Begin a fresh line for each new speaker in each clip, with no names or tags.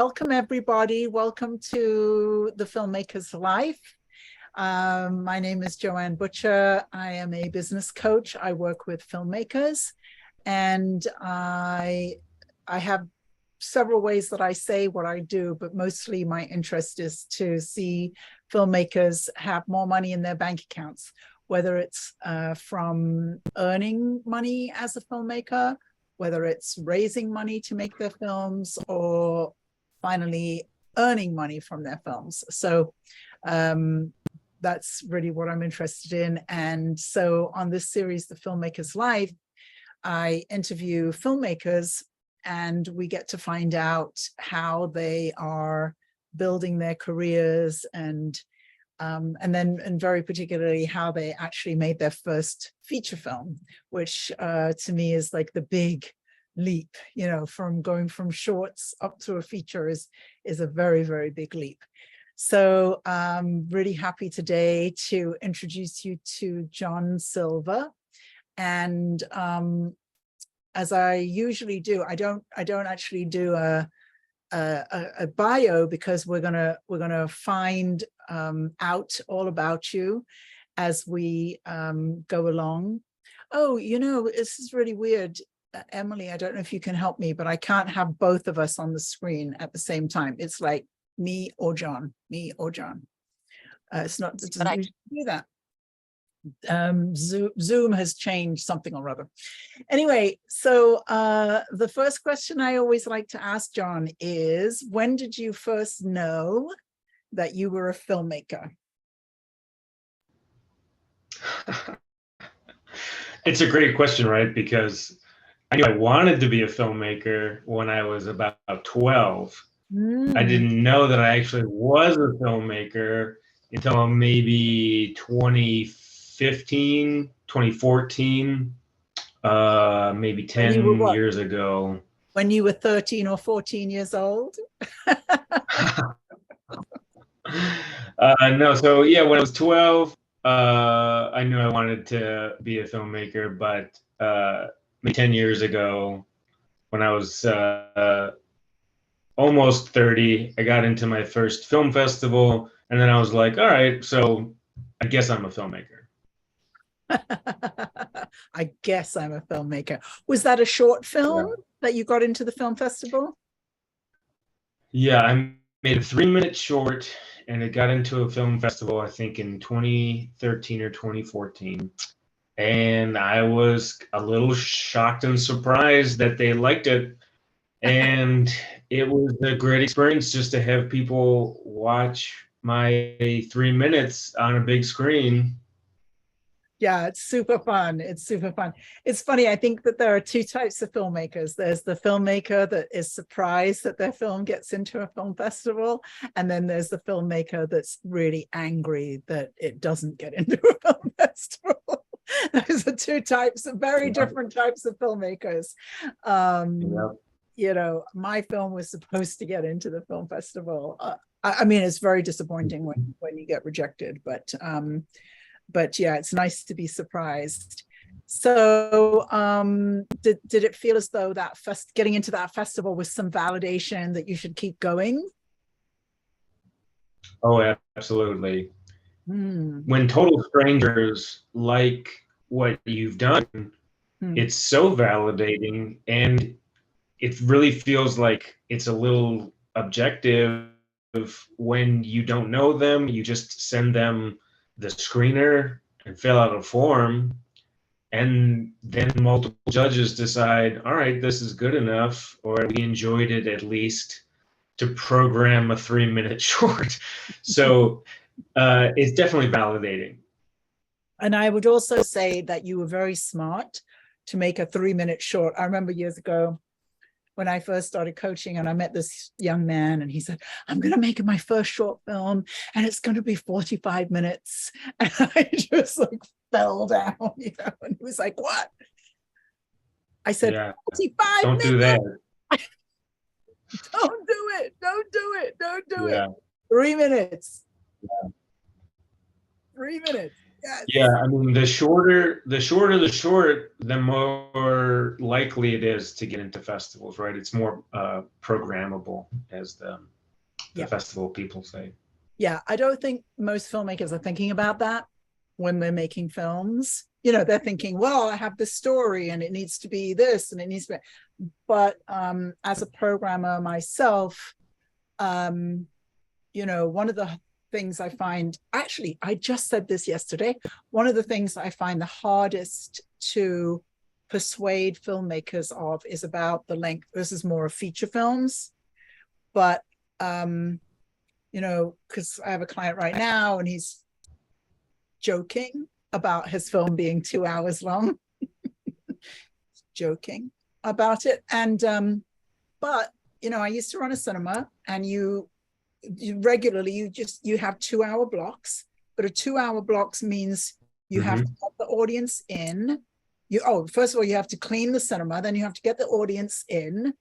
Welcome, everybody. Welcome to the Filmmaker's Life. My name is Joanne Butcher. I am a business coach. I work with filmmakers, and I have several ways that I say what I do, but mostly my interest is to see filmmakers have more money in their bank accounts, whether it's from earning money as a filmmaker, whether it's raising money to make their films, or finally earning money from their films. So that's really what I'm interested in. And so on this series, The Filmmaker's Life, I interview filmmakers and we get to find out how they are building their careers and very particularly how they actually made their first feature film, which to me is like the big leap, from going from shorts up to a feature is a very, very big leap. So I'm really happy today to introduce you to Jon Silver. And as I usually do, I don't actually do a bio, because we're gonna find out all about you as we go along. Oh, this is really weird. Emily, I don't know if you can help me, but I can't have both of us on the screen at the same time. It's like me or Jon. It's not, it doesn't usually do that. Zoom has changed something or other. Anyway, so the first question I always like to ask Jon is, when did you first know that you were a filmmaker?
It's a great question, right? Because I knew I wanted to be a filmmaker when I was about 12. I didn't know that I actually was a filmmaker until maybe 2015, 2014, maybe 10 years ago.
When you were 13 or 14 years old?
No, so yeah, when I was 12, I knew I wanted to be a filmmaker, but maybe 10 years ago, when I was almost 30, I got into my first film festival, and then I was like, all right, so I guess I'm a filmmaker.
I guess I'm a filmmaker. Was that a short film that you got into the film festival?
Yeah, I made a 3-minute short, and it got into a film festival, I think in 2013 or 2014. And I was a little shocked and surprised that they liked it. And it was a great experience just to have people watch my 3 minutes on a big screen.
Yeah, it's super fun. It's super fun. It's funny. I think that there are two types of filmmakers. There's the filmmaker that is surprised that their film gets into a film festival. And then there's the filmmaker that's really angry that it doesn't get into a film festival. Those are two types of very different types of filmmakers. My film was supposed to get into the film festival. I mean, it's very disappointing when you get rejected, but yeah, it's nice to be surprised. So did it feel as though that getting into that festival was some validation that you should keep going?
Oh, absolutely. When total strangers like what you've done, it's so validating, and it really feels like it's a little objective. When you don't know them, you just send them the screener and fill out a form, and then multiple judges decide, all right, this is good enough, or we enjoyed it at least to program a 3-minute short. So it's definitely validating.
And I would also say that you were very smart to make a 3-minute short. I remember years ago when I first started coaching, and I met this young man, and he said, I'm going to make my first short film, and it's going to be 45 minutes. And I just fell down, and he was like, what? I said, 45
Don't
minutes?
do that.
Don't do it. Don't do it. Don't do it. 3 minutes. 3 minutes.
Yeah, I mean, the shorter the short, the more likely it is to get into festivals, right? It's more programmable, as the
Yeah.
festival people say.
Yeah. I don't think most filmmakers are thinking about that when they're making films. You know, they're thinking, well, I have this story and it needs to be this and it needs to be. But as a programmer myself, you know, one of the things I find, actually, I just said this yesterday, one of the things I find the hardest to persuade filmmakers of is about the length. This is more of feature films, but you know, because I have a client right now and he's joking about his film being 2 hours long, joking about it. And but you know, I used to run a cinema, and you regularly you have 2 hour blocks, but a 2 hour blocks means you have to get the audience in. First of all, you have to clean the cinema, then you have to get the audience in.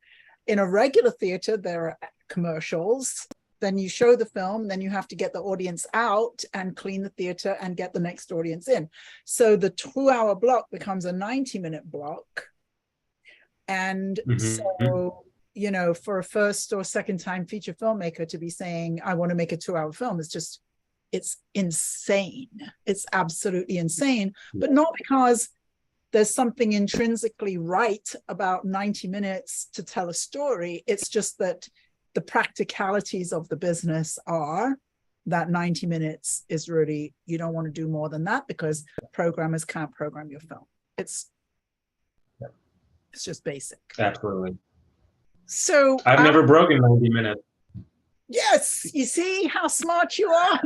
In a regular theater, there are commercials, then you show the film, then you have to get the audience out and clean the theater and get the next audience in. So the 2 hour block becomes a 90-minute block. And so, you know, for a first or second time feature filmmaker to be saying, I want to make a 2 hour film, is just, it's insane. It's absolutely insane, but not because there's something intrinsically right about 90 minutes to tell a story. It's just that the practicalities of the business are that 90 minutes is really, you don't want to do more than that because programmers can't program your film. It's just basic.
Absolutely.
So
I've never broken 90 minutes.
Yes, you see how smart you are.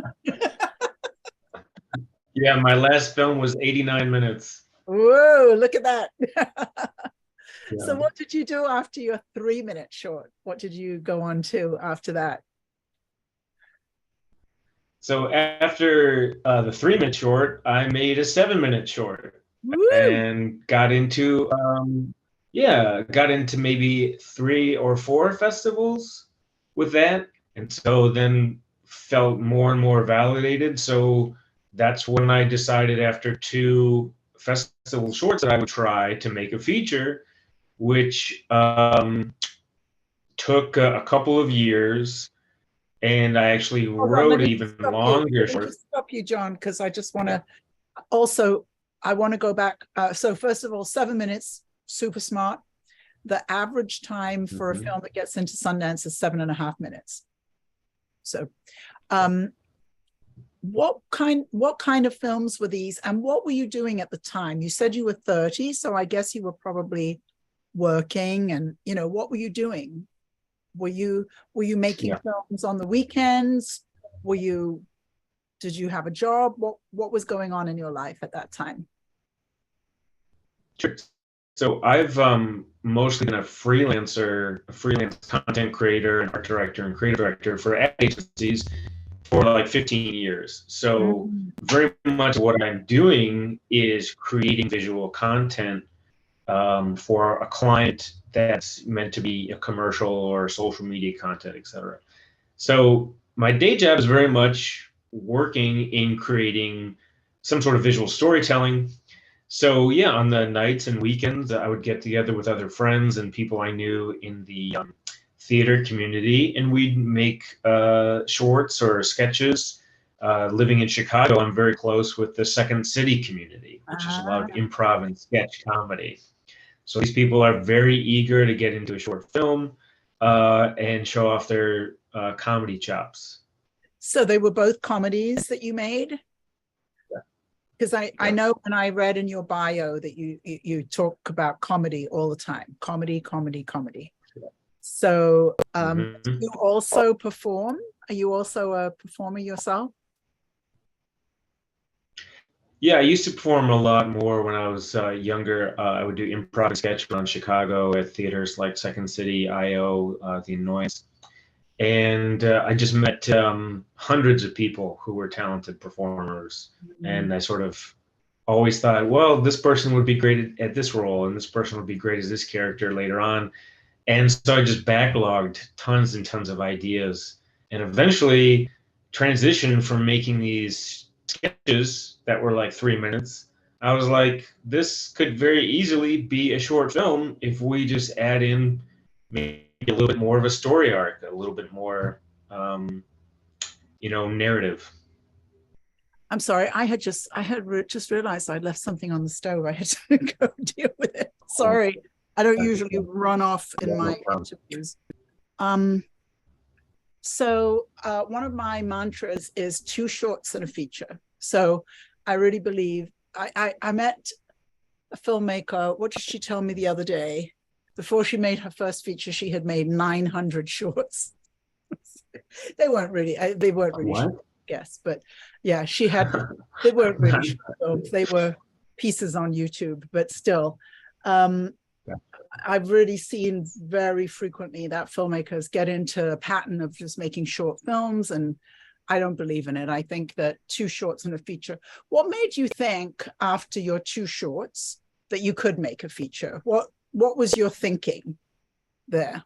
Yeah, my last film was 89 minutes.
Whoa, look at that.
Yeah.
So what did you do after your 3-minute short? What did you go on to after that?
So after the 3-minute short, I made a 7-minute short.
Woo!
And got into maybe 3 or 4 festivals with that, and so then felt more and more validated. So that's when I decided, after 2 festival shorts, that I would try to make a feature, which took a couple of years, and I actually wrote even longer.
Let me stop you, John, because I just want to also, I want to go back. So first of all, 7 minutes, super smart. The average time for a film that gets into Sundance is 7.5 minutes. So what kind of films were these, and what were you doing at the time? You said you were 30, so I guess you were probably working, and you know, what were you doing? Were you making films on the weekends? Did you have a job? What was going on in your life at that time?
Sure. So I've mostly been a freelance content creator, and art director, and creative director for ad agencies for like 15 years. So very much what I'm doing is creating visual content for a client that's meant to be a commercial or social media content, etc. So my day job is very much working in creating some sort of visual storytelling. So yeah, on the nights and weekends, I would get together with other friends and people I knew in the theater community, and we'd make shorts or sketches. Living in Chicago, I'm very close with the Second City community, which is a lot of improv and sketch comedy. So these people are very eager to get into a short film and show off their comedy chops.
So they were both comedies that you made? Because I know when I read in your bio that you talk about comedy all the time. Comedy. So do you also perform? Are you also a performer yourself?
Yeah, I used to perform a lot more when I was younger. I would do improv and sketch around Chicago at theaters like Second City, IO, the Annoyance. And I just met hundreds of people who were talented performers. And I sort of always thought, well, this person would be great at this role, and this person would be great as this character later on. And so I just backlogged tons and tons of ideas, and eventually transitioned from making these sketches that were like 3 minutes. I was like, this could very easily be a short film if we just add in maybe a little bit more of a story arc, a little bit more, narrative.
I'm sorry, I had just realized I'd left something on the stove. I had to go deal with it. Sorry, I don't usually run off in my interviews. So one of my mantras is 2 shorts and a feature. So I really believe I met a filmmaker. What did she tell me the other day? Before she made her first feature, she had made 900 shorts. They weren't really short, yes, but yeah, they weren't really short films. They were pieces on YouTube, but still. I've really seen very frequently that filmmakers get into a pattern of just making short films, and I don't believe in it. I think that 2 shorts and a feature. What made you think after your 2 shorts that you could make a feature? What was your thinking there?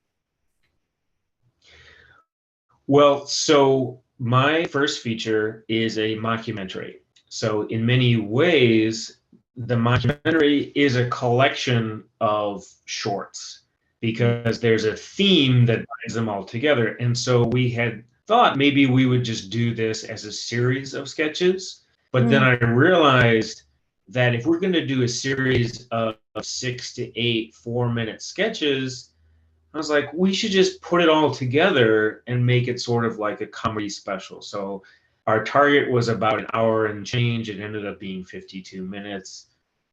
Well, so my first feature is a mockumentary. So in many ways, the mockumentary is a collection of shorts because there's a theme that binds them all together. And so we had thought maybe we would just do this as a series of sketches. But then I realized that if we're going to do a series of 6 to 8 4-minute sketches, I was like, we should just put it all together and make it sort of like a comedy special. So our target was about an hour and change. It ended up being 52 minutes.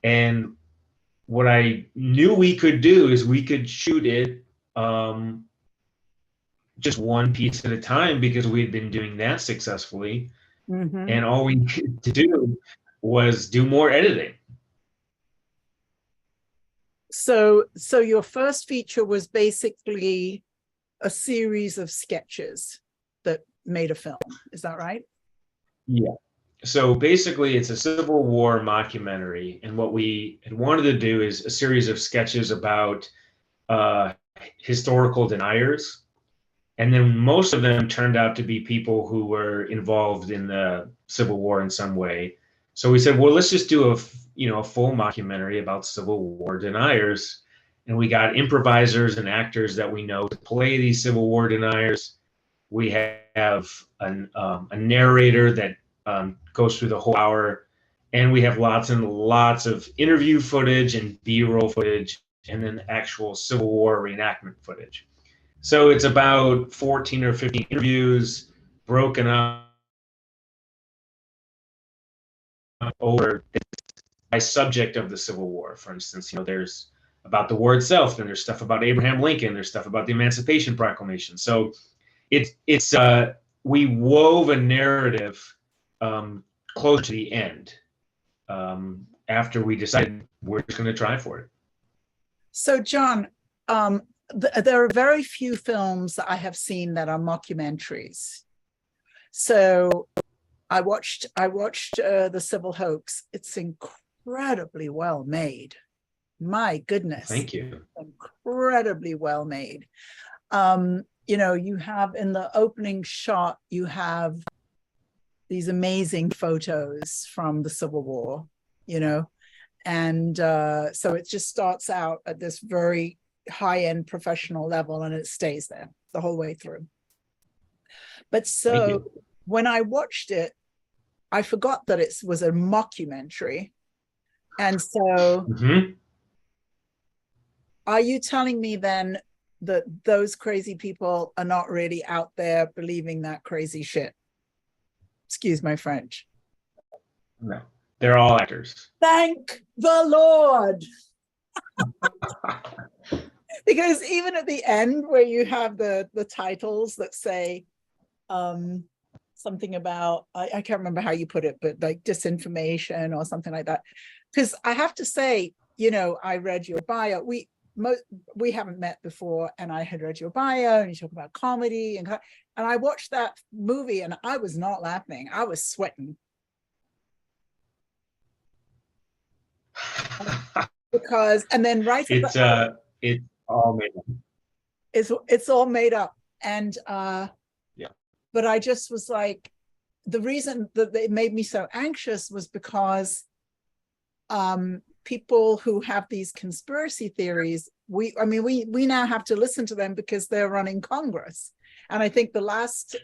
And what I knew we could do is we could shoot it just one piece at a time because we had been doing that successfully. And all we needed to do was do more editing.
So your first feature was basically a series of sketches that made a film. Is that right?
Yeah. So basically, it's a Civil War mockumentary. And what we had wanted to do is a series of sketches about historical deniers. And then most of them turned out to be people who were involved in the Civil War in some way. So we said, well, let's just do a full mockumentary about Civil War deniers. And we got improvisers and actors that we know to play these Civil War deniers. We have a narrator that goes through the whole hour. And we have lots and lots of interview footage and B-roll footage, and then actual Civil War reenactment footage. So it's about 14 or 15 interviews broken up over by subject of the Civil War. For instance, there's about the war itself, and there's stuff about Abraham Lincoln, there's stuff about the Emancipation Proclamation. So we wove a narrative close to the end after we decided we're just going to try for it.
So, Jon, there are very few films that I have seen that are mockumentaries. So I watched the Civil Hoax. It's incredibly well made. My goodness.
Thank you.
Incredibly well made. You have in the opening shot, you have these amazing photos from the Civil War, and so it just starts out at this very high-end professional level, and it stays there the whole way through. But so when I watched it, I forgot that it was a mockumentary. And so are you telling me then that those crazy people are not really out there believing that crazy shit? Excuse my French.
No, they're all actors.
Thank the Lord. Because even at the end where you have the titles that say something about, I can't remember how you put it, but like disinformation or something like that. Because I have to say, I read your bio. We haven't met before, and I had read your bio, and you talk about comedy, and I watched that movie, and I was not laughing. I was sweating. Because, and then right
it's all made up.
It's all made up, and
yeah.
But I just was like, the reason that it made me so anxious was because people who have these conspiracy theories, we now have to listen to them because they're running Congress. And I think the last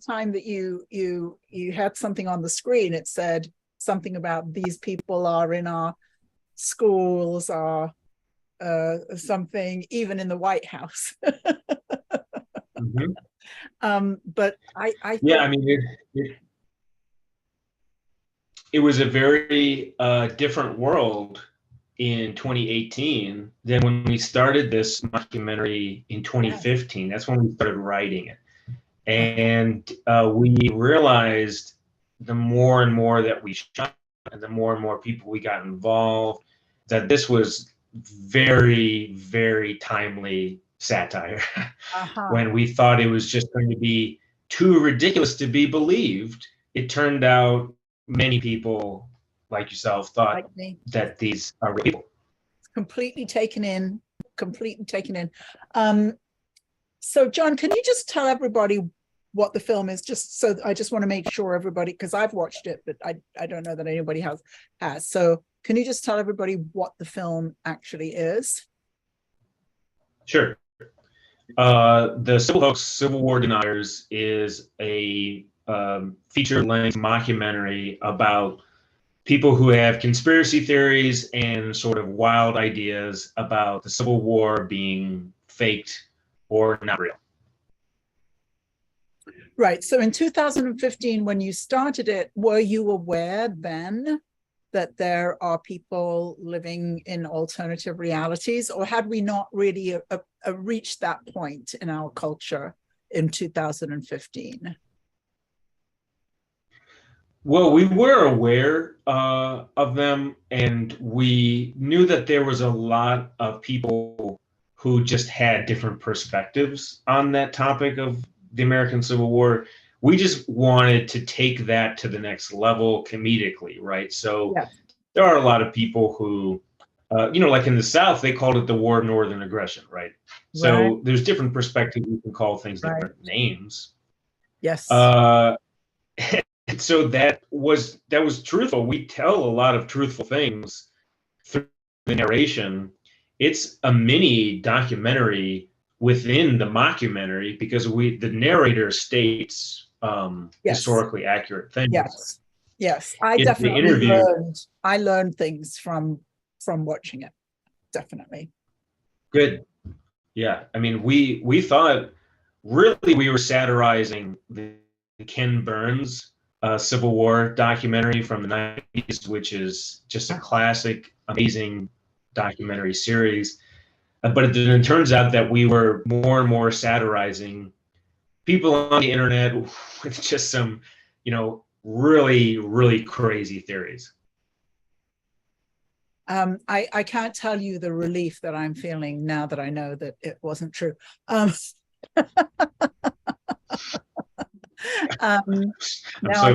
time that you had something on the screen, it said something about these people are in our schools, or something, even in the White House. But I
yeah, I mean, it was a very different world in 2018 than when we started this documentary in 2015. That's when we started writing it. And we realized the more and more that we shot and the more and more people we got involved, that this was very, very timely satire. When we thought it was just going to be too ridiculous to be believed, it turned out many people like yourself thought like that these are real people.
Completely taken in. So Jon, can you just tell everybody what the film is? I just want to make sure everybody, because I've watched it, but I don't know that anybody has. So can you just tell everybody what the film actually is?
Sure. The Civil Hoax, Civil War Deniers is a feature-length mockumentary about people who have conspiracy theories and sort of wild ideas about the Civil War being faked or not real.
Right. So in 2015, when you started it, were you aware then that there are people living in alternative realities, or had we not really reached that point in our culture in 2015?
Well, we were aware of them, and we knew that there was a lot of people who just had different perspectives on that topic of the American Civil War. We just wanted to take that to the next level comedically, right? So there are a lot of people who, like in the South, they called it the War of Northern Aggression, right? So there's different perspectives. You can call things different names.
Yes.
So that was truthful. We tell a lot of truthful things through the narration. It's a mini documentary within the mockumentary because the narrator states historically accurate things.
Yes. I definitely learned things from watching it. Definitely.
Good. Yeah. I mean, we thought really we were satirizing the Ken Burns Civil War documentary from the 90s, which is just a classic, amazing documentary series. But it turns out that we were more and more satirizing people on the internet with just some, really, really crazy theories.
I can't tell you the relief that I'm feeling now that I know that it wasn't true.
I'm so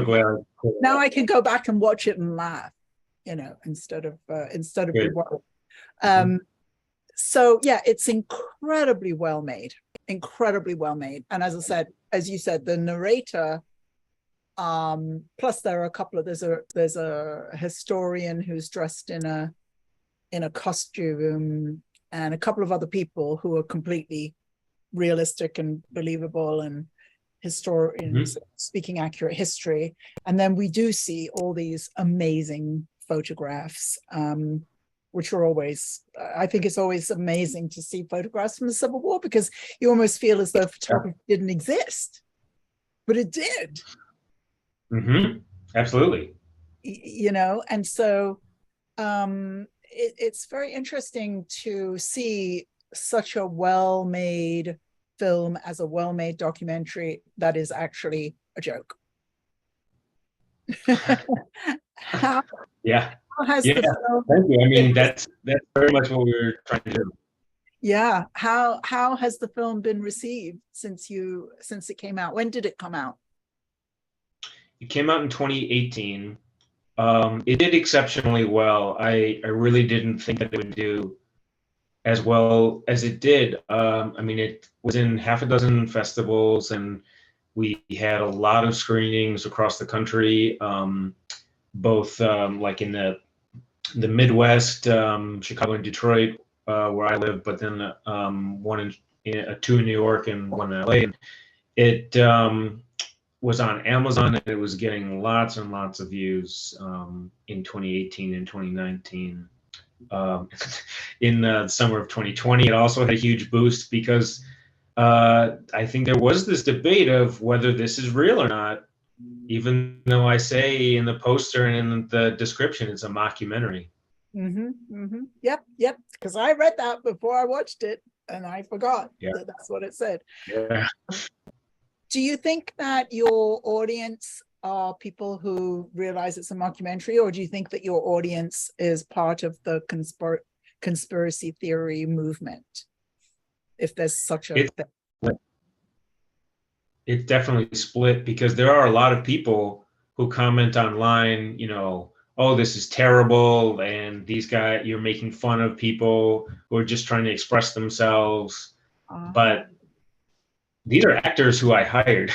glad.
Now I can go back and watch it and laugh, instead of be worried. So yeah, it's incredibly well made. And as you said, the narrator, plus there are a couple of, there's a historian who's dressed in a costume, and a couple of other people who are completely realistic and believable, and historians speaking accurate history. And then we do see all these amazing photographs, which are always, I think it's always amazing to see photographs from the Civil War, because you almost feel as though photography didn't exist, but it did.
Absolutely.
And so it's very interesting to see such a well-made film as a well-made documentary that is actually a joke. How has the film,
thank you. I mean, that's very much what we were trying to do.
Yeah. How has the film been received since it came out? When did it come out?
It came out in 2018. It did exceptionally well. I really didn't think that it would do as well as it did. I mean, it was in half a dozen festivals, and We had a lot of screenings across the country, both like in the Midwest, Chicago and Detroit, where I live, but then two in New York and one in LA. And it was on Amazon, and it was getting lots and lots of views in 2018 and 2019. In the summer of 2020, it also had a huge boost because I think there was this debate of whether this is real or not, even though I say in the poster and in the description it's a mockumentary.
Yep. Because I read that before I watched it, and I forgot that that's what it said.
Yeah.
Do you think that your audience are people who realize it's a mockumentary, or do you think that your audience is part of the conspiracy theory movement? If there's such a thing.
It's definitely split, because there are a lot of people who comment online, oh, this is terrible, and these guys, you're making fun of people who are just trying to express themselves. But these are actors who I hired.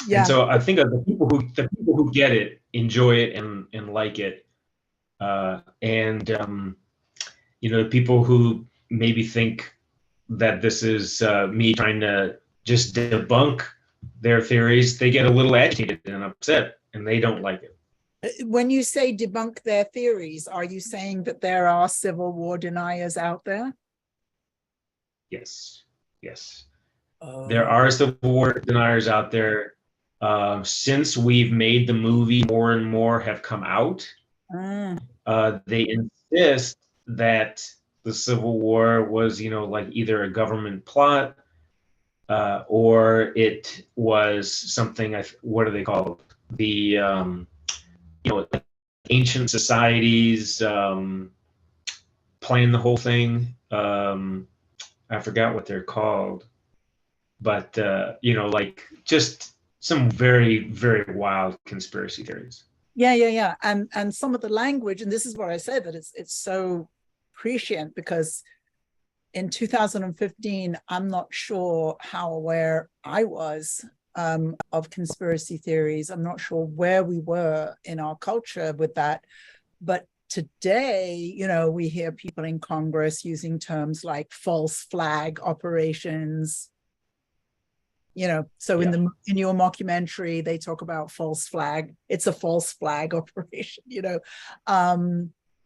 Yeah.
And so I think of the people who get it, enjoy it, and like it. The people who maybe think that this is me trying to just debunk their theories, they get a little agitated and upset, and they don't like it.
When you say debunk their theories, are you saying that there are Civil War deniers out there?
Yes. There are Civil War deniers out there. Since we've made the movie, more and more have come out. They insist that the Civil War was, like either a government plot or it was something, what are they called? The, ancient societies planned the whole thing. I forgot what they're called. But, like just some very, very wild conspiracy theories.
Yeah. And some of the language, and this is what I said, that it's so prescient, because in 2015, I'm not sure how aware I was of conspiracy theories. I'm not sure where we were in our culture with that. But today, we hear people in Congress using terms like false flag operations. So in your mockumentary, they talk about false flag. It's a false flag operation.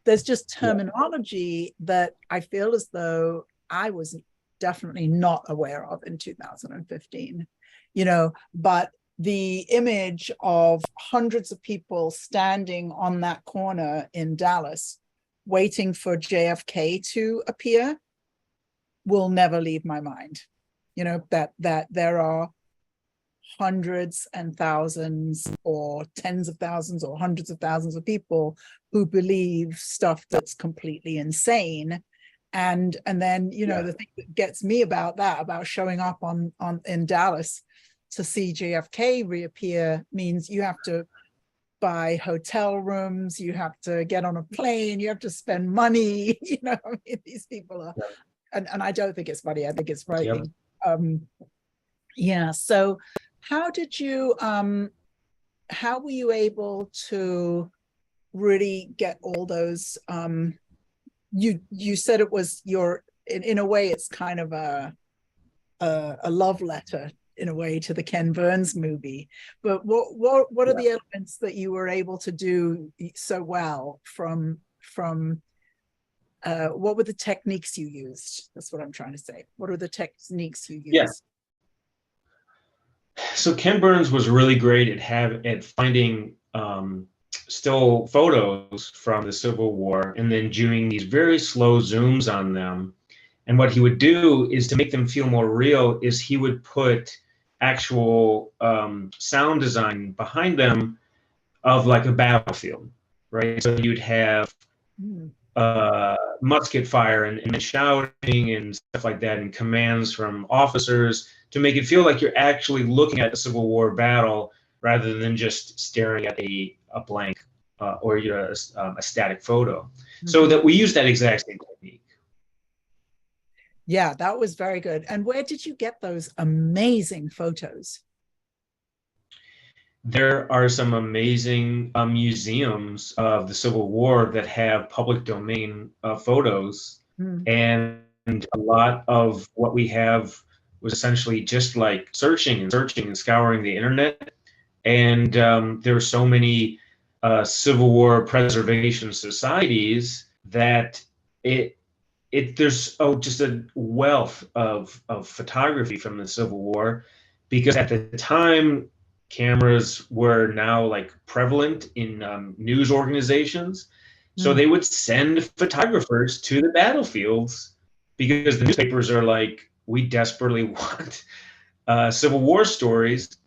There's just terminology that I feel as though I was definitely not aware of in 2015. But the image of hundreds of people standing on that corner in Dallas, waiting for JFK to appear, will never leave my mind. That there are hundreds and thousands or tens of thousands or hundreds of thousands of people who believe stuff that's completely insane. And then, the thing that gets me about showing up in Dallas to see JFK reappear means you have to buy hotel rooms, you have to get on a plane, you have to spend money. These people are, and I don't think it's funny, I think it's frightening. So how were you able to really get all those, you said it was in a way it's kind of a love letter in a way to the Ken Burns movie, but what are the elements that you were able to do so well from what were the techniques you used? That's what I'm trying to say. What are the techniques you used?
So Ken Burns was really great at finding still photos from the Civil War and then doing these very slow zooms on them. And what he would do is, to make them feel more real, is he would put actual sound design behind them of like a battlefield, right? So you'd have musket fire and shouting and stuff like that, and commands from officers to make it feel like you're actually looking at a Civil War battle rather than just staring at a blank or a static photo. So that we use that exact same technique.
Yeah, that was very good. And where did you get those amazing photos?
There are some amazing museums of the Civil War that have public domain photos,
Mm.
and a lot of what we have was essentially just like searching and scouring the internet. And there are so many Civil War preservation societies that there's just a wealth of photography from the Civil War, because at the time cameras were now like prevalent in news organizations. So
Mm.
they would send photographers to the battlefields because the newspapers are like, we desperately want Civil War stories.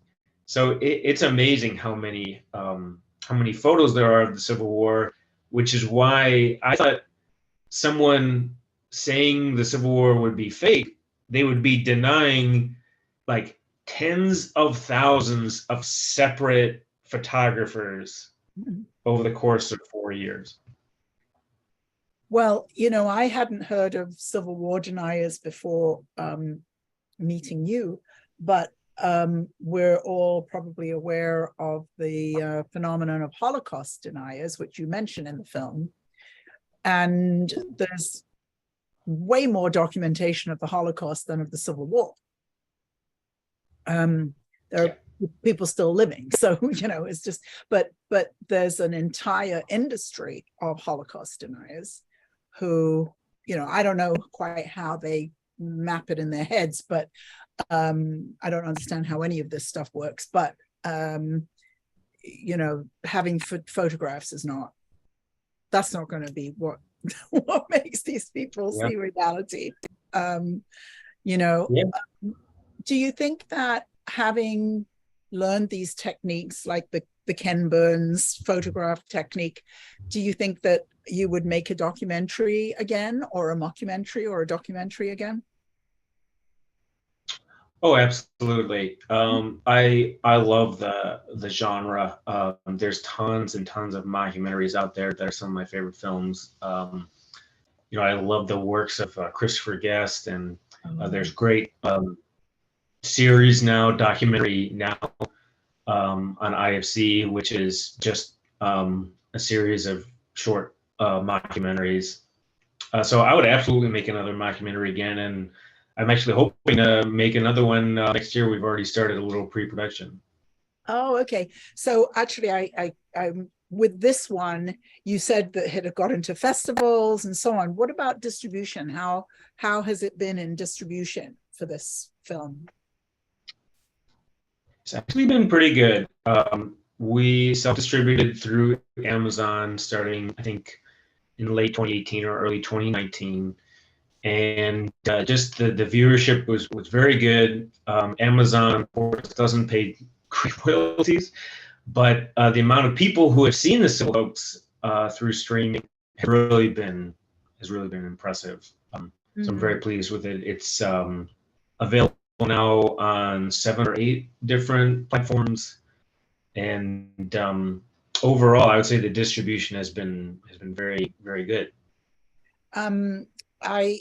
So it's amazing how many photos there are of the Civil War, which is why I thought someone saying the Civil War would be fake, they would be denying like tens of thousands of separate photographers over the course of 4 years.
Well, I hadn't heard of Civil War deniers before meeting you, but we're all probably aware of the phenomenon of Holocaust deniers, which you mention in the film. And there's way more documentation of the Holocaust than of the Civil War. There are people still living, so it's just, but there's an entire industry of Holocaust deniers who, I don't know quite how they map it in their heads, but I don't understand how any of this stuff works. But having photographs is not, that's not going to be what makes these people see reality. Do you think that having learned these techniques like the Ken Burns photograph technique, do you think that you would make a documentary again, or a mockumentary, or a documentary again?
Oh, absolutely. I love the genre. There's tons and tons of mockumentaries out there that are some of my favorite films. I love the works of Christopher Guest, and there's great series now, documentary now on IFC, which is just a series of short mockumentaries. So I would absolutely make another mockumentary again, and I'm actually hoping to make another one next year. We've already started a little pre-production.
Oh, okay. So actually, I with this one, you said that it had got into festivals and so on. What about distribution? How has it been in distribution for this film?
It's actually been pretty good. We self-distributed through Amazon starting, I think, in late 2018 or early 2019. And just the viewership was very good. Amazon, of course, doesn't pay royalties, but the amount of people who have seen the Civil Hoax through streaming has really been impressive. So I'm very pleased with it. It's available now on 7 or 8 different platforms, and overall, I would say the distribution has been very, very good.
I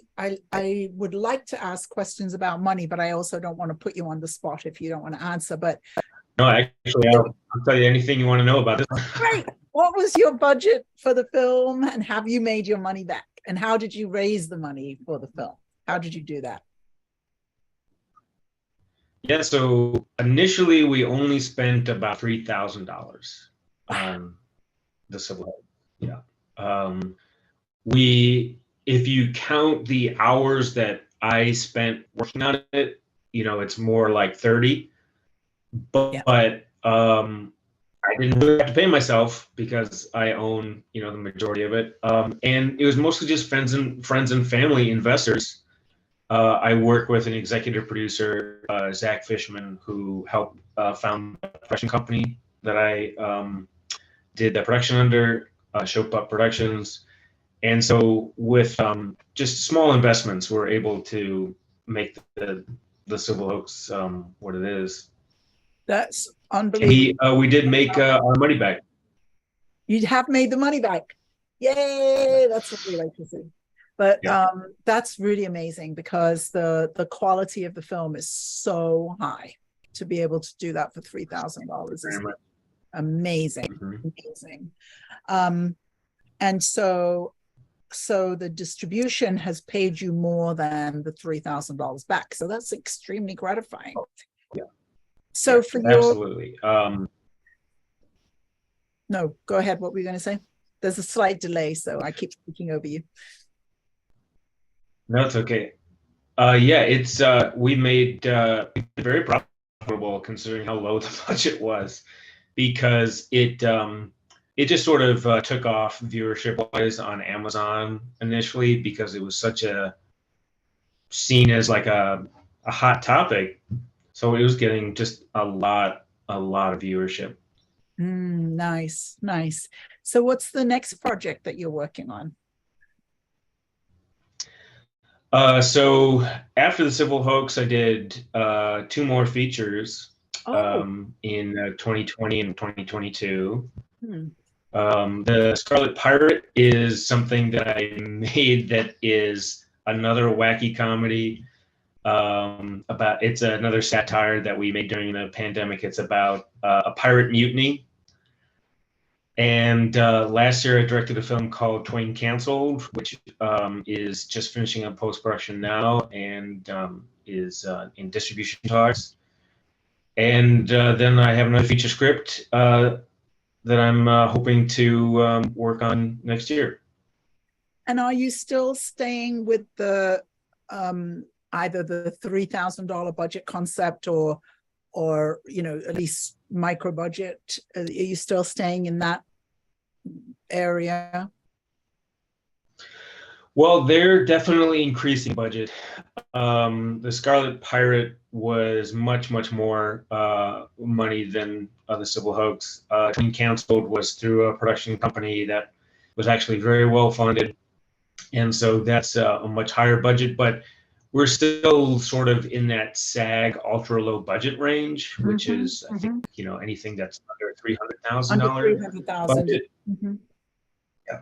would like to ask questions about money, but I also don't want to put you on the spot if you don't want to answer. But
no, actually, I'll tell you anything you want to know about this.
Great. What was your budget for the film, and have you made your money back? And how did you raise the money for the film? How did you do that?
Yeah, so initially we only spent about $3,000 on the Civil Hoax. Yeah. If you count the hours that I spent working on it, it's more like 30. But I didn't really have to pay myself because I own, the majority of it. And it was mostly just friends and family investors. I work with an executive producer, Zach Fishman, who helped found a production company that I did the production under, ShowPup Productions. And so with just small investments, we're able to make the Civil Hoax what it is.
That's unbelievable.
We did make our money back.
You have made the money back. Yay! That's what we like to see. But
Yeah.
that's really amazing because the quality of the film is so high. To be able to do that for $3,000 is amazing, amazing. And so the distribution has paid you more than the $3,000 back. So that's extremely gratifying.
Yeah.
So
yeah,
for your
absolutely.
No, go ahead. What were you going to say? There's a slight delay, so I keep speaking over you.
No, it's okay. Yeah, it's we made very profitable considering how low the budget was, because it just sort of took off viewership wise on Amazon initially because it was such a seen as like a hot topic, so it was getting just a lot of viewership.
Nice, nice. So what's the next project that you're working on?
So after the Civil Hoax, I did 2 more features in 2020 and 2022. The Scarlet Pirate is something that I made that is another wacky comedy. It's another satire that we made during the pandemic. It's about a pirate mutiny. And last year I directed a film called Twain Canceled, which is just finishing up post-production now and is in distribution talks. And then I have another feature script that I'm hoping to work on next year.
And are you still staying with the either the $3,000 budget concept or at least micro budget? Are you still staying in that area?
Well, they're definitely increasing budget. The Scarlet Pirate was much more money than the Civil Hoax. Twain Canceled was through a production company that was actually very well funded, and so that's a much higher budget. But we're still sort of in that SAG ultra low budget range, which is I think anything that's under $300,000 budget. Yeah,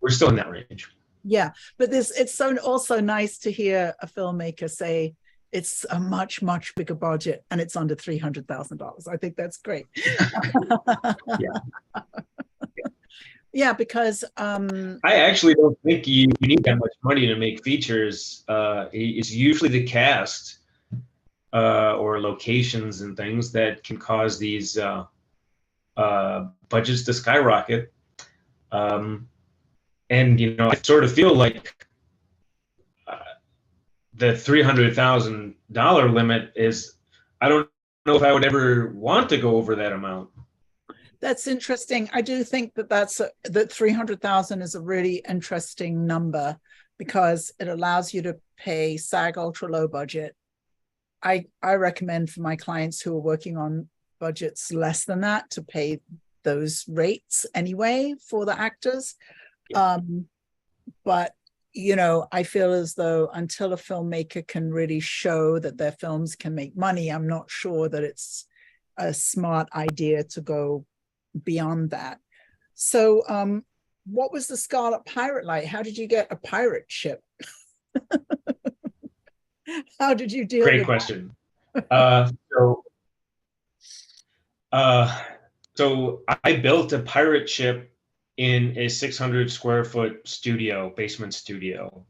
we're still in that range.
Yeah, but it's so also nice to hear a filmmaker say it's a much bigger budget and it's under $300,000. I think that's great. Yeah, because
I actually don't think you need that much money to make features. It's usually the cast or locations and things that can cause these budgets to skyrocket. And I sort of feel like the $300,000 limit is, I don't know if I would ever want to go over that amount.
That's interesting. I do think that 300,000 is a really interesting number because it allows you to pay SAG ultra low budget. I recommend for my clients who are working on budgets less than that to pay those rates anyway for the actors. But I feel as though until a filmmaker can really show that their films can make money, I'm not sure that it's a smart idea to go beyond that. So what was the Scarlet Pirate like? How did you get a pirate ship? How did you deal with
Great question. So I built a pirate ship in a 600 square foot basement studio.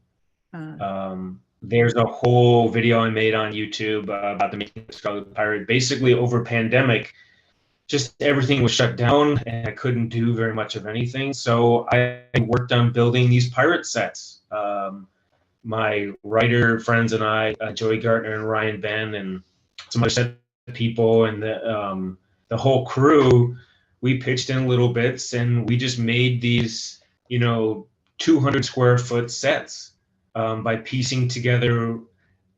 There's a whole video I made on YouTube about the making of the Scarlet Pirate. Basically, over pandemic, just everything was shut down and I couldn't do very much of anything. So I worked on building these pirate sets. My writer friends and I, Joey Gartner and Ryan Ben and some other set people and the whole crew, we pitched in little bits and we just made these, 200 square foot sets by piecing together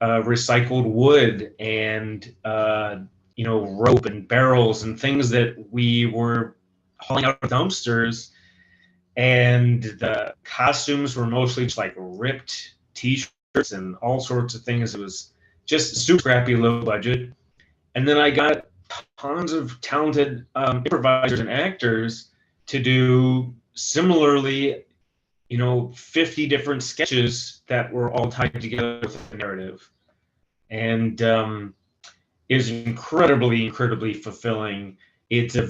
recycled wood and rope and barrels and things that we were hauling out of dumpsters. And the costumes were mostly just like ripped t-shirts and all sorts of things. It was just super scrappy, low budget. And then I got tons of talented improvisers and actors to do similarly, 50 different sketches that were all tied together with a narrative. And it was incredibly fulfilling. It's a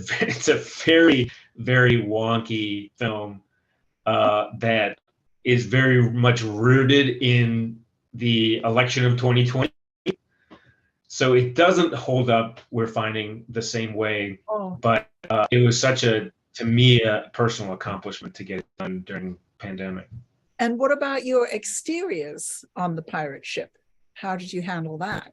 very, very wonky film that is very much rooted in the election of 2020. So it doesn't hold up, we're finding, the same way. But it was to me, a personal accomplishment to get it done during the pandemic.
And what about your exteriors on the pirate ship? How did you handle that?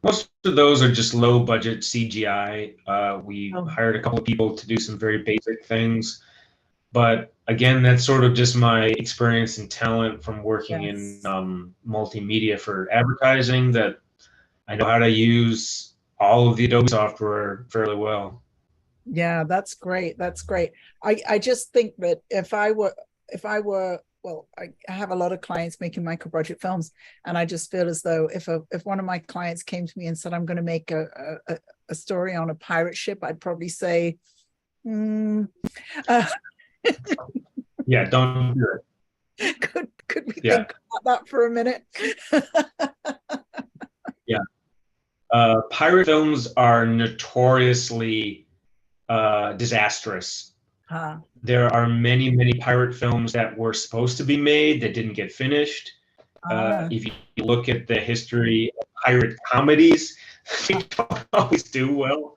Most of those are just low budget CGI. We hired a couple of people to do some very basic things. But again, that's sort of just my experience and talent from working in multimedia for advertising, that I know how to use all of the Adobe software fairly well.
Yeah, that's great. That's great. I just think that if I were, well, I have a lot of clients making micro budget films, and I just feel as though if one of my clients came to me and said, I'm going to make a story on a pirate ship, I'd probably say,
yeah, don't do
it. Could we think about that for a minute?
Yeah. Pirate films are notoriously disastrous. There are many pirate films that were supposed to be made that didn't get finished. If you look at the history of pirate comedies, they don't always do well.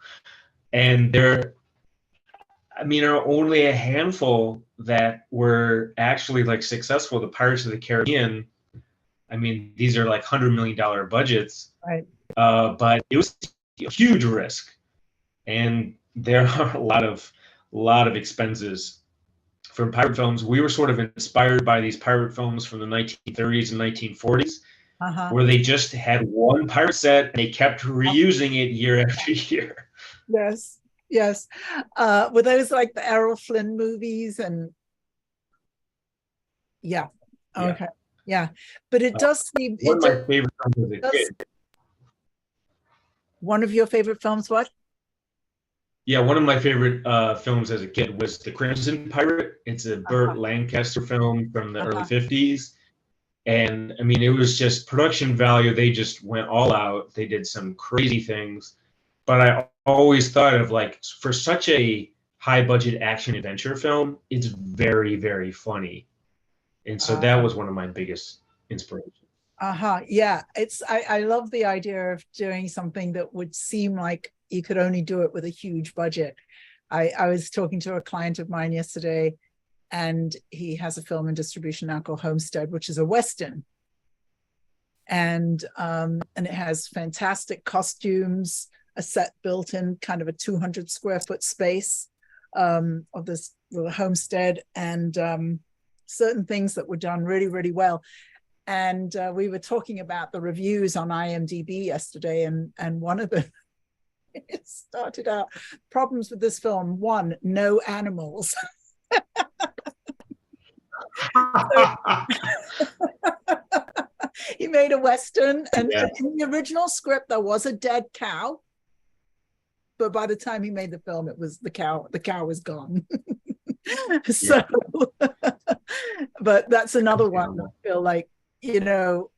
And there are only a handful that were actually like successful. The Pirates of the Caribbean, these are like $100 million budgets.
Right.
But it was a huge risk. And there are a lot of expenses from pirate films. We were sort of inspired by these pirate films from the 1930s and 1940s, where they just had one pirate set and they kept reusing it year after year.
Yes. Were those like the Errol Flynn movies? And okay. Yeah. But it does seem
one of my favorite films as a kid.
One of your favorite films, what?
Yeah, one of my favorite films as a kid was The Crimson Pirate. It's a Burt Lancaster film from the early 50s. And it was just production value. They just went all out. They did some crazy things. But I always thought of, like, for such a high budget action adventure film, it's very, very funny. And so that was one of my biggest inspirations.
Yeah. I love the idea of doing something that would seem like you could only do it with a huge budget. I was talking to a client of mine yesterday, and he has a film in distribution now called Homestead, which is a Western. And it has fantastic costumes, a set built in kind of a 200 square foot space of this little homestead, and certain things that were done really, really well. And we were talking about the reviews on IMDb yesterday, and one of them, it started out, problems with this film: 1, no animals. He made a Western, and in the original script there was a dead cow, but by the time he made the film, it was the cow was gone. So but that's another one that I feel like, now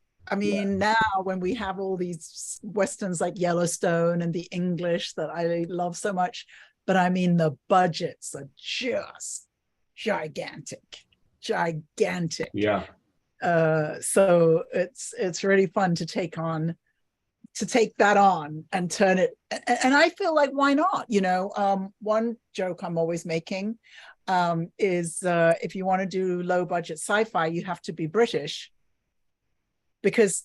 when we have all these Westerns like Yellowstone and The English that I love so much, but the budgets are just gigantic.
Yeah.
So it's really fun to take that on and turn it. And I feel like, why not? One joke I'm always making is if you want to do low budget sci-fi, you have to be British, because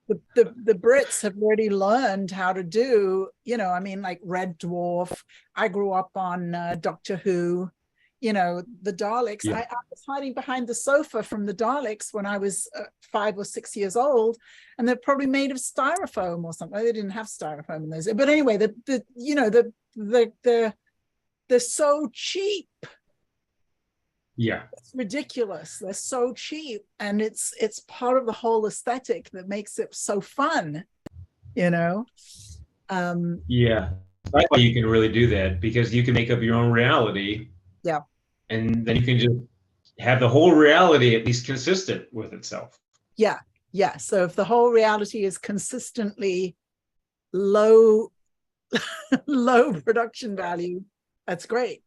the Brits have already learned how to do, like Red Dwarf. I grew up on Doctor Who, the Daleks. I was hiding behind the sofa from the Daleks when I was 5 or 6 years old, and they're probably made of styrofoam or something. They didn't have styrofoam in those, but anyway, they're so cheap.
Yeah,
it's ridiculous. They're so cheap, and it's part of the whole aesthetic that makes it so fun.
Yeah, that's why you can really do that, because you can make up your own reality.
Yeah.
and then you can just have the whole reality at least consistent with itself.
Yeah. Yeah. So if the whole reality is consistently low, low production value, that's great,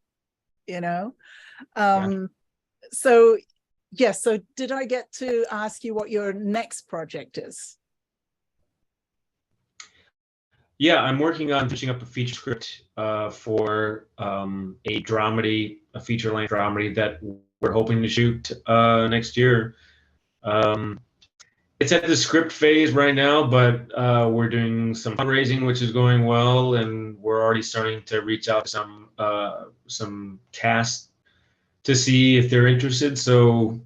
you know? So yes. So did I get to ask you what your next project is?
Yeah, I'm working on finishing up a feature script for a dramedy, a feature-length dramedy that we're hoping to shoot next year. It's at the script phase right now, but we're doing some fundraising, which is going well, and we're already starting to reach out to some cast to see if they're interested. So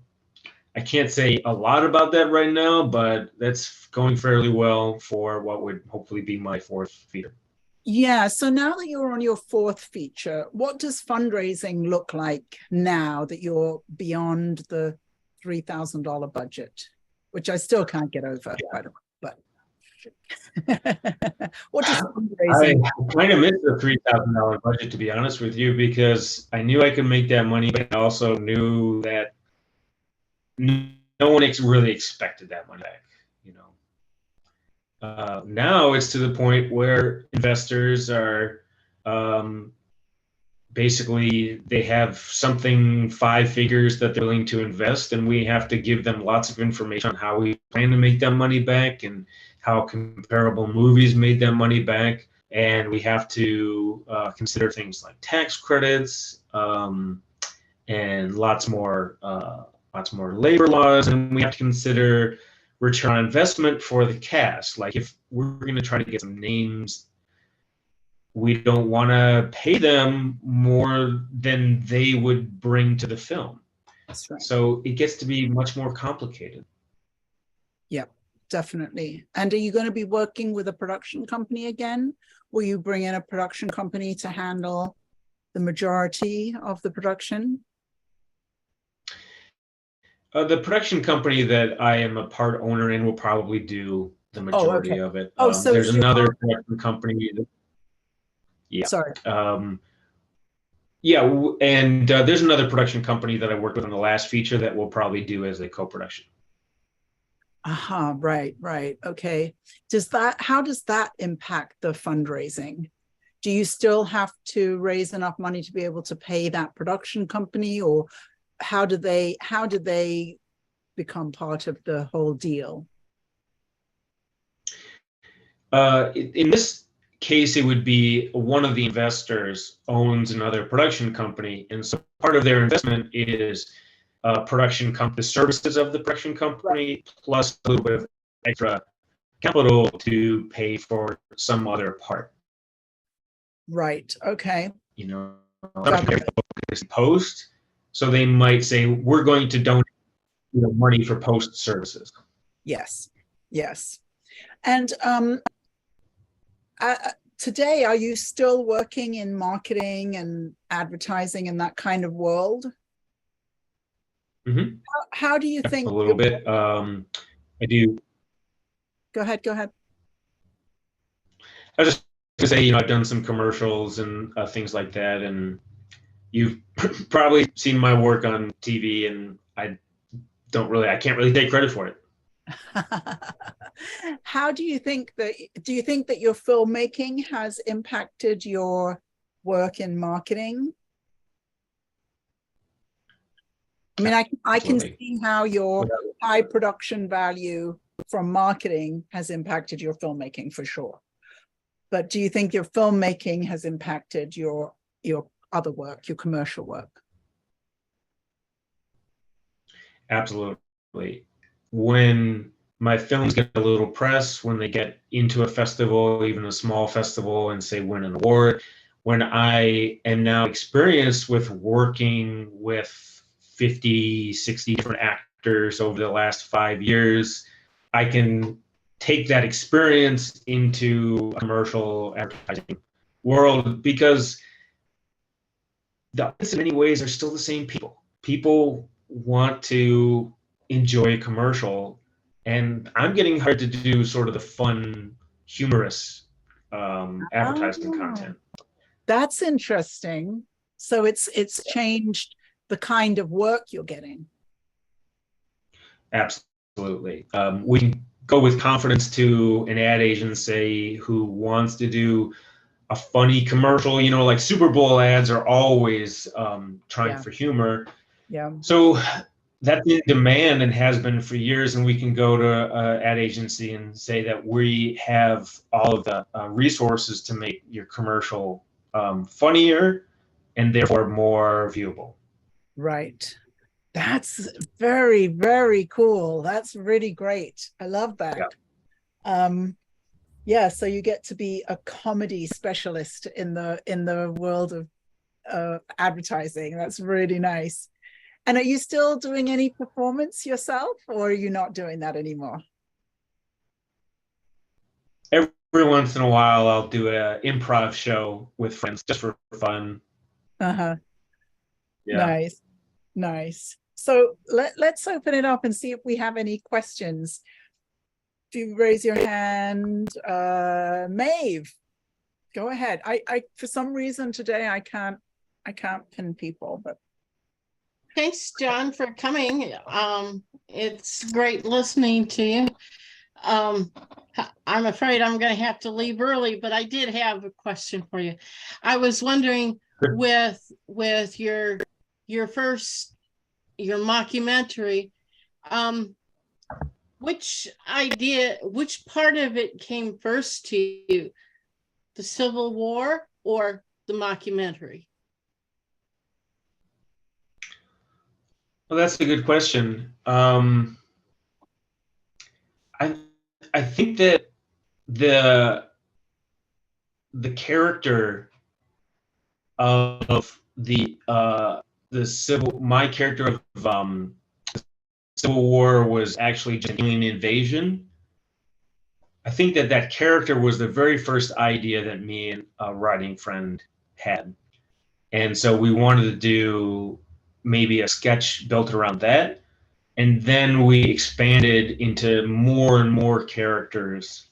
I can't say a lot about that right now, but that's going fairly well for what would hopefully be my fourth feature.
Yeah. So now that you're on your fourth feature, what does fundraising look like now that you're beyond the $3,000 budget, which I still can't get over, by the way, but what does fundraising?
I kind of missed the $3,000 budget, to be honest with you, because I knew I could make that money, but I also knew that no one really expected that money back. You know, now it's to the point where investors are basically they have something 5 figures that they're willing to invest, and we have to give them lots of information on how we plan to make that money back and how comparable movies made that money back. And we have to consider things like tax credits and lots more labor laws, and we have to consider return on investment for the cast. Like if we're going to try to get some names, we don't want to pay them more than they would bring to the film.
That's right.
So it gets to be much more complicated.
Yeah, definitely. And are you going to be working with a production company again? Will you bring in a production company to handle the majority of the production?
The production company that I am a part owner in will probably do the majority of it.
So
there's another production company that, yeah.
Sorry.
Yeah, and there's another production company that I worked with on the last feature that we'll probably do as a co-production.
Right. Okay. How does that impact the fundraising? Do you still have to raise enough money to be able to pay that production company, or how do they become part of the whole deal?
In this case, it would be one of the investors owns another production company, and so part of their investment is the services of the production company, plus a little bit of extra capital to pay for some other part.
Right. Okay.
You know, post, so they might say we're going to donate money for post services.
Yes. And today, are you still working in marketing and advertising and that kind of world?
Mm-hmm.
How do you think?
A little bit. I do.
Go ahead.
I was just going to say, I've done some commercials and things like that, and you've probably seen my work on TV, and I can't really take credit for it.
How do you think that your filmmaking has impacted your work in marketing? I mean, I can see how your high production value from marketing has impacted your filmmaking for sure. But do you think your filmmaking has impacted your other work, your commercial work?
Absolutely. When my films get a little press, when they get into a festival, even a small festival, and say win an award, when I am now experienced with working with 50, 60 different actors over the last 5 years, I can take that experience into a commercial advertising world, because the audience in many ways are still the same people. People want to enjoy a commercial, and I'm getting hired to do sort of the fun, humorous advertising content.
That's interesting. So it's changed the kind of work you're getting.
Absolutely. We can go with confidence to an ad agency who wants to do a funny commercial, like Super Bowl ads are always trying for humor.
Yeah.
So that's in demand and has been for years. And we can go to an ad agency and say that we have all of the resources to make your commercial funnier and therefore more viewable.
Right. That's very, very cool. That's really great. I love that. Yeah. So you get to be a comedy specialist in the world of advertising. That's really nice. And are you still doing any performance yourself, or are you not doing that anymore?
Every once in a while, I'll do an improv show with friends just for fun.
Uh-huh.
Yeah.
Nice. So let's open it up and see if we have any questions. Do you raise your hand? Maeve, go ahead. I for some reason today I can't pin people, but
thanks, John, for coming. It's great listening to you. I'm afraid I'm going to have to leave early, but I did have a question for you. I was wondering with your mockumentary, which part of it came first to you, the Civil War or the mockumentary?
Well, that's a good question. I think that the character of my character of Civil War was actually genuine invasion. I think that character was the very first idea that me and a writing friend had. And so we wanted to do maybe a sketch built around that. And then we expanded into more and more characters.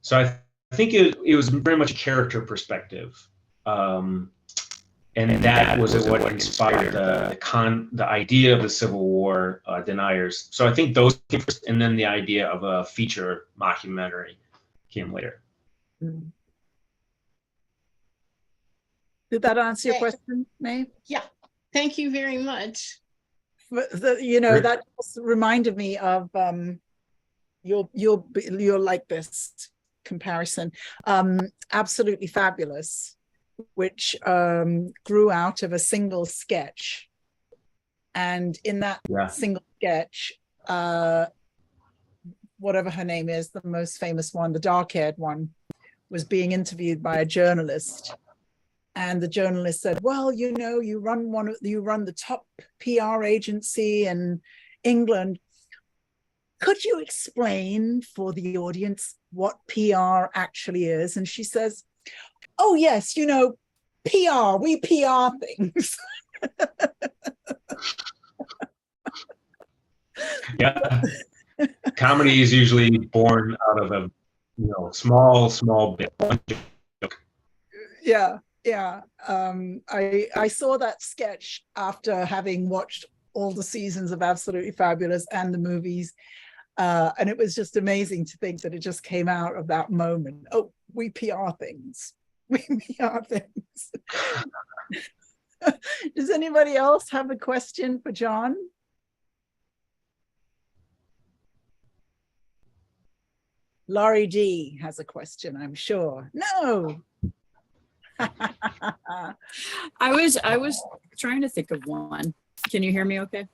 So I think it was very much a character perspective. And that was what inspired the idea of the Civil War deniers. So I think those came first, and then the idea of a feature mockumentary came later.
Did that answer your question, Maeve?
Yeah, thank you very much.
That just reminded me of you'll like this comparison. Absolutely Fabulous, which grew out of a single sketch. And in that single sketch, whatever her name is, the most famous one, the dark-haired one, was being interviewed by a journalist. And the journalist said, well, you run the top PR agency in England. Could you explain for the audience what PR actually is? And she says, oh, yes, PR, we PR things.
Yeah. Comedy is usually born out of a small bit.
Yeah. I saw that sketch after having watched all the seasons of Absolutely Fabulous and the movies. And it was just amazing to think that it just came out of that moment. Oh, we PR things. We PR things. Does anybody else have a question for Jon? Laurie D has a question, I'm sure. No.
I was trying to think of one. Can you hear me okay?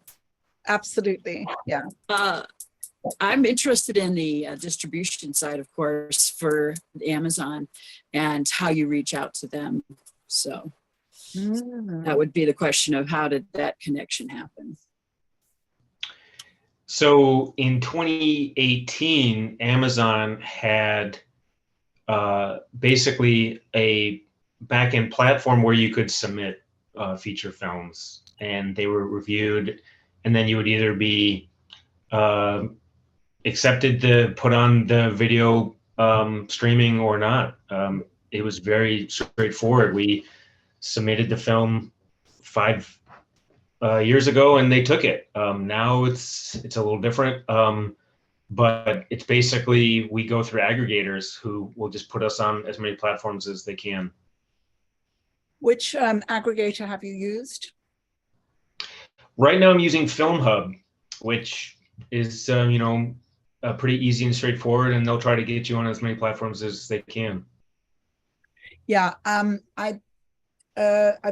Absolutely. Yeah.
I'm interested in the distribution side, of course, for Amazon and how you reach out to them. So that would be the question of how did that connection happen?
So in 2018, Amazon had basically a back-end platform where you could submit feature films, and they were reviewed, and then you would either be accepted to put on the video streaming or not. It was very straightforward. We submitted the film 5 years ago, and they took it. Now it's a little different, but it's basically we go through aggregators who will just put us on as many platforms as they can.
Which aggregator have you used?
Right now I'm using FilmHub, which is pretty easy and straightforward, and they'll try to get you on as many platforms as they can.
Yeah, I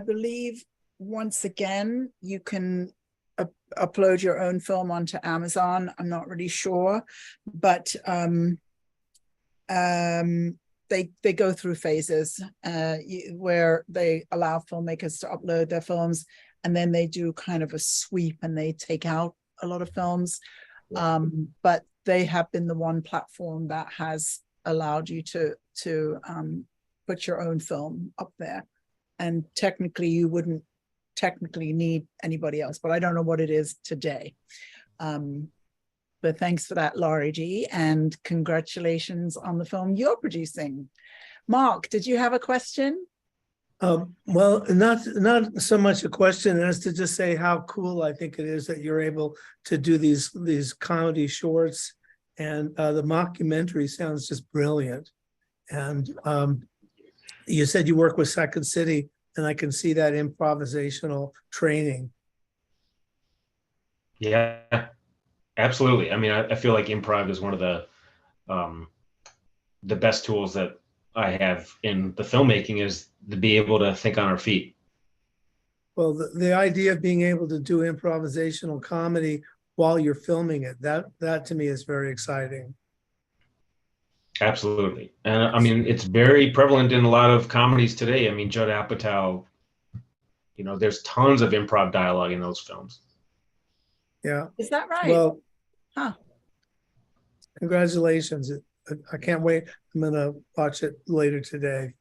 believe once again you can upload your own film onto Amazon. I'm not really sure, but they go through phases where they allow filmmakers to upload their films, and then they do kind of a sweep and they take out a lot of films. But they have been the one platform that has allowed you to put your own film up there. And technically you wouldn't technically need anybody else, but I don't know what it is today. But thanks for that, Laurie G, and congratulations on the film you're producing. Mark, did you have a question?
Well, not so much a question as to just say how cool I think it is that you're able to do these comedy shorts, and the mockumentary sounds just brilliant. And you said you work with Second City, and I can see that improvisational training.
Yeah, absolutely. I mean, I feel like improv is one of the best tools that I have in the filmmaking, is to be able to think on our feet.
Well, the idea of being able to do improvisational comedy while you're filming it, that to me is very exciting.
Absolutely. And I mean, it's very prevalent in a lot of comedies today. I mean, Judd Apatow, there's tons of improv dialogue in those films.
Yeah.
Is that right?
Well,
huh.
Congratulations. I can't wait. I'm going to watch it later today.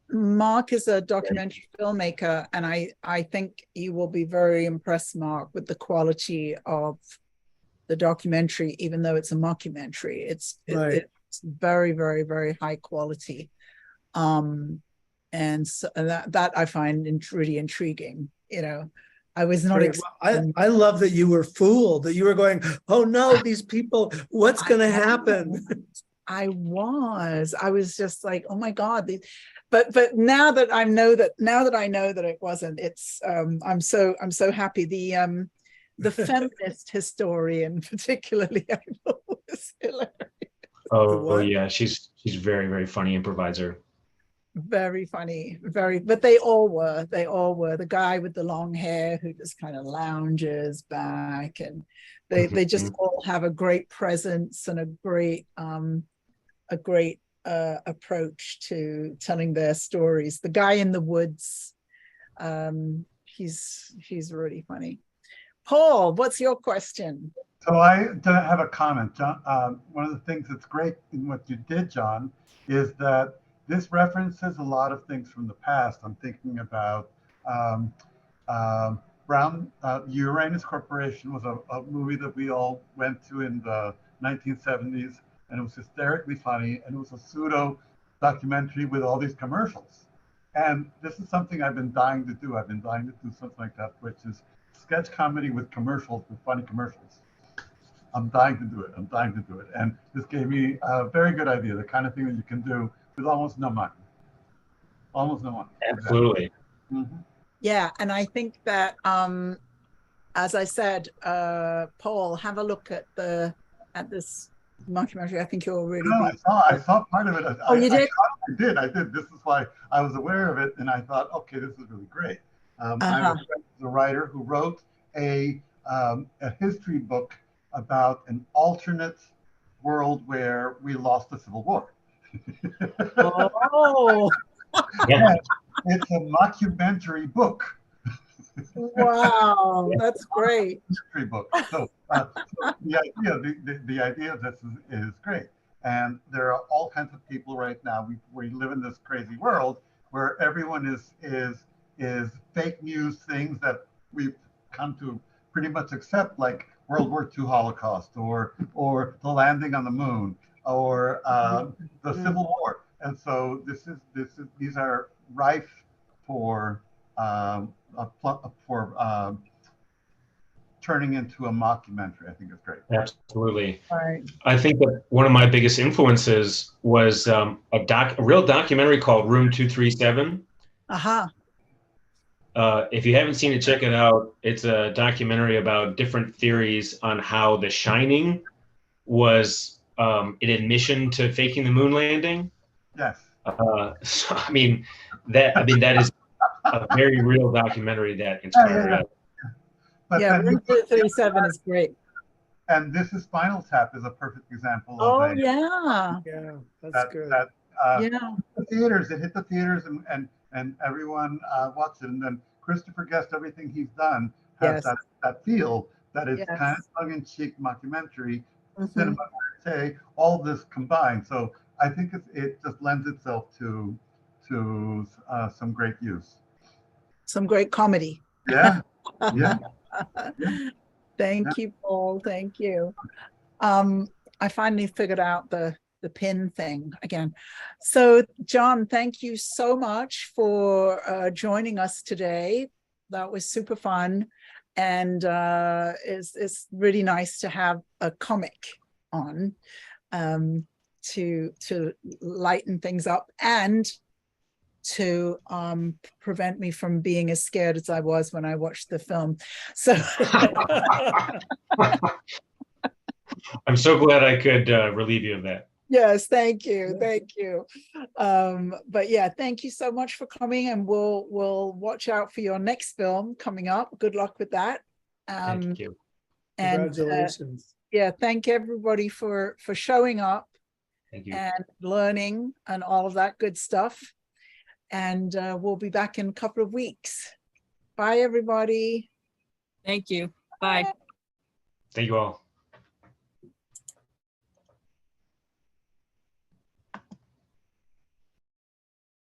Mark is a documentary filmmaker, and I think you will be very impressed, Mark, with the quality of the documentary, even though it's a mockumentary. It's very, very, very high quality. And so that I find really intriguing. I was not
I love that you were fooled, that you were going, oh no, these people, what's going to happen?
I was just like, oh my God. But now that I know that it wasn't, it's I'm so happy. The feminist historian particularly, I thought was hilarious.
Oh yeah, she's very, very funny improviser.
Very funny, but they all were. The guy with the long hair who just kind of lounges back, and they just all have a great presence and a great approach to telling their stories. The guy in the woods, he's really funny. Paul, what's your question?
So I have a comment, John. One of the things that's great in what you did, John, is that this references a lot of things from the past. I'm thinking about Uranus Corporation was a movie that we all went to in the 1970s, and it was hysterically funny, and it was a pseudo documentary with all these commercials. And this is something I've been dying to do. I've been dying to do something like that, which is sketch comedy with commercials, with funny commercials. I'm dying to do it. And this gave me a very good idea, the kind of thing that you can do with almost no money.
Absolutely.
Mm-hmm.
Yeah, and I think that, as I said, Paul, have a look at this documentary. I think you'll really.
No, I saw part of it.
You did?
I did. This is why I was aware of it, and I thought, okay, this is really great. I'm a writer who wrote a history book about an alternate world where we lost the Civil War.
Oh,
yeah.
It's a mockumentary book.
Wow, that's great.
History book. So the idea of this is great. And there are all kinds of people right now. We live in this crazy world where everyone is fake news things that we've come to pretty much accept, like World War II Holocaust, or the landing on the moon, or the Civil War. And so these are rife for turning into a mockumentary. I think it's great.
Absolutely.
Right.
I think that one of my biggest influences was a real documentary called Room 237.
Aha.
If you haven't seen it, check it out. It's a documentary about different theories on how The Shining was an admission to faking the moon landing.
Yes.
So, I mean, that is a very real documentary that inspired us.
But
Yeah,
then
Room 237 is great.
and This Is Spinal Tap is a perfect example
Oh,
of
yeah.
Yeah, that's
that,
good.
that
Yeah.
the theaters. It hit the theaters and everyone watched it. And then Christopher Guest, everything he's done has
Yes.
that feel that it's
Yes.
kind of tongue-in-cheek mockumentary,
Mhm.
cinema verite, all this combined. So I think it just lends itself to some great use.
Some great comedy.
Yeah, yeah.
Thank you, Paul. Thank you. I finally figured out the pin thing again. So, Jon, thank you so much for joining us today. That was super fun, and it's really nice to have a comic on to lighten things up and to prevent me from being as scared as I was when I watched the film. So
I'm so glad I could relieve you of that.
yes, thank you. Thank you. But yeah, thank you so much for coming, and we'll watch out for your next film coming up. Good luck with that.
Thank you.
And
Congratulations.
yeah, thank everybody for showing up
Thank you.
and learning and all of that good stuff. And we'll be back in a couple of weeks. Bye, everybody.
Thank you. Bye.
Thank you all.